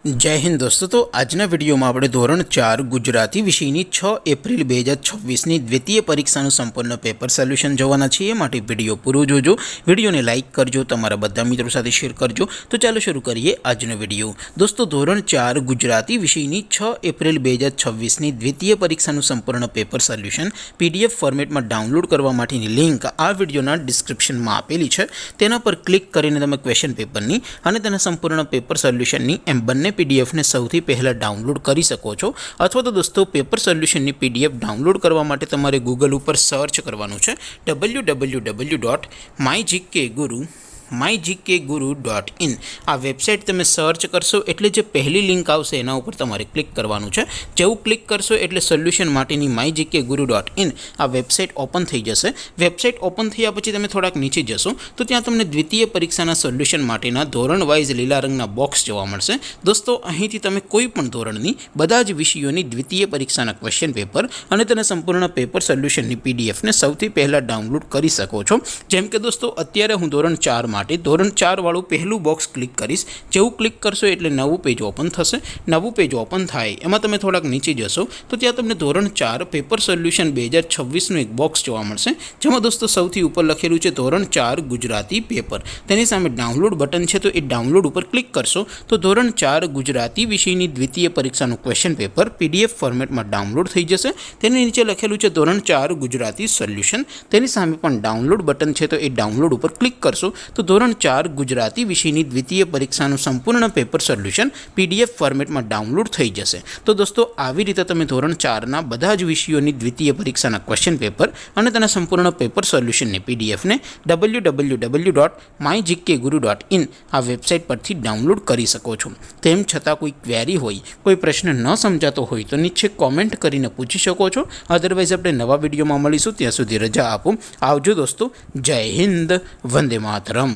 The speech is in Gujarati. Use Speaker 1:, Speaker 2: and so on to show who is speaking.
Speaker 1: जय हिंद दोस्तों। तो आजना वीडियो में આપણે ધોરણ 4 ગુજરાતી વિષયની 6 એપ્રિલ 2026ની દ્વિતીય પરીક્ષાનું સંપૂર્ણ પેપર સોલ્યુશન જોવાના છીએ। માટે વિડિયો પૂરો જોજો, વિડિયોને લાઇક કરજો, તમારા બધા મિત્રો સાથે શેર કરજો। તો ચાલો શરૂ કરીએ આજનો વિડિયો। દોસ્તો ધોરણ 4 ગુજરાતી વિષયની 6 એપ્રિલ 2026ની દ્વિતીય પરીક્ષાનું સંપૂર્ણ પેપર સોલ્યુશન પીડીએફ ફોર્મેટમાં ડાઉનલોડ કરવા માટેની લિંક આ વિડિયોના ડિસ્ક્રિપ્શનમાં આપેલી છે। તેના પર ક્લિક કરીને તમે ક્વેશ્ચન પેપરની અને તેના સંપૂર્ણ પેપર સોલ્યુશનની એમ બંને पीडीएफ ने સૌથી પહેલા ડાઉનલોડ કરી શકો છો। અથવા તો દોસ્તો પેપર સોલ્યુશનની પીડીએફ ડાઉનલોડ કરવા માટે તમારે ગૂગલ ઉપર સર્ચ કરવાનું છે www.mygkguru.in। आ वेबसाइट तमे सर्च करशो एटले जे पहली लिंक आवशे एना उपर तमारे क्लिक करवानुं छे। जेवुं क्लिक करशो एटले सोल्यूशन माटेनी mygkguru.in आ वेबसाइट ओपन थई जशे। वेबसाइट ओपन थया पछी तमे थोड़ाक नीचे जशो तो त्यां तमने द्वितीय परीक्षाना सोल्यूशन माटेना धोरण वाइज लीला रंगना बॉक्स जोवा मळशे। दोस्तों અહીંથી તમે કોઈ પણ ધોરણની બધા જ વિષયોની દ્વિતીય પરીક્ષાના ક્વેશ્ચન પેપર અને તેના સંપૂર્ણ પેપર સોલ્યુશનની પીડીએફને સૌથી પહેલા ડાઉનલોડ કરી શકો છો। જેમ કે દોસ્તો અત્યારે હું ધોરણ 4 માટે ધોરણ 4 વાળું પહેલું બોક્સ ક્લિક કરીશ। જેવું ક્લિક કરશો એટલે નવું પેજ ઓપન થશે। નવું પેજ ઓપન થાય એમાં તમે થોડાક નીચે જશો તો ત્યાં તમને ધોરણ 4 પેપર સોલ્યુશન 2026નું એક બોક્સ જોવા મળશે, જેમાં દોસ્તો સૌથી ઉપર લખેલું છે ધોરણ 4 ગુજરાતી પેપર। તેની સામે ડાઉનલોડ બટન છે, તો એ ડાઉનલોડ ઉપર ક્લિક કરશો તો ધોરણ 4 ગુજરાતી વિષયની દ્વિતીય પરીક્ષાનું ક્વેશ્ચન પેપર પીડીએફ ફોર્મેટમાં ડાઉનલોડ થઈ જશે। તેની નીચે લખેલું છે ધોરણ 4 ગુજરાતી સોલ્યુશન, તેની સામે પણ ડાઉનલોડ બટન છે, તો એ ડાઉનલોડ ઉપર ક્લિક કરશો તો ધોરણ 4 ગુજરાતી વિષયની દ્વિતીય પરીક્ષાનું સંપૂર્ણ પેપર સોલ્યુશન પીડીએફ ફોર્મેટમાં ડાઉનલોડ થઈ જશે। તો દોસ્તો આવી રીતે તમે ધોરણ 4ના બધા જ વિષયોની દ્વિતીય પરીક્ષાના ક્વેશ્ચન પેપર અને તેના સંપૂર્ણ પેપર સોલ્યુશનની પીડીએફને www.mygkguru.in આ વેબસાઇટ પરથી ડાઉનલોડ કરી શકો છો। તેમ છતાં કોઈ ક્વેરી હોય, કોઈ પ્રશ્ન ન સમજાતો હોય તો નીચે કોમેન્ટ કરીને પૂછી શકો છો। અધરવાઇઝ આપણે નવા વિડીયોમાં મળીશું, ત્યાં સુધી રજા આપો। આવજો દોસ્તો। જય હિન્દ, વંદે માતરમ।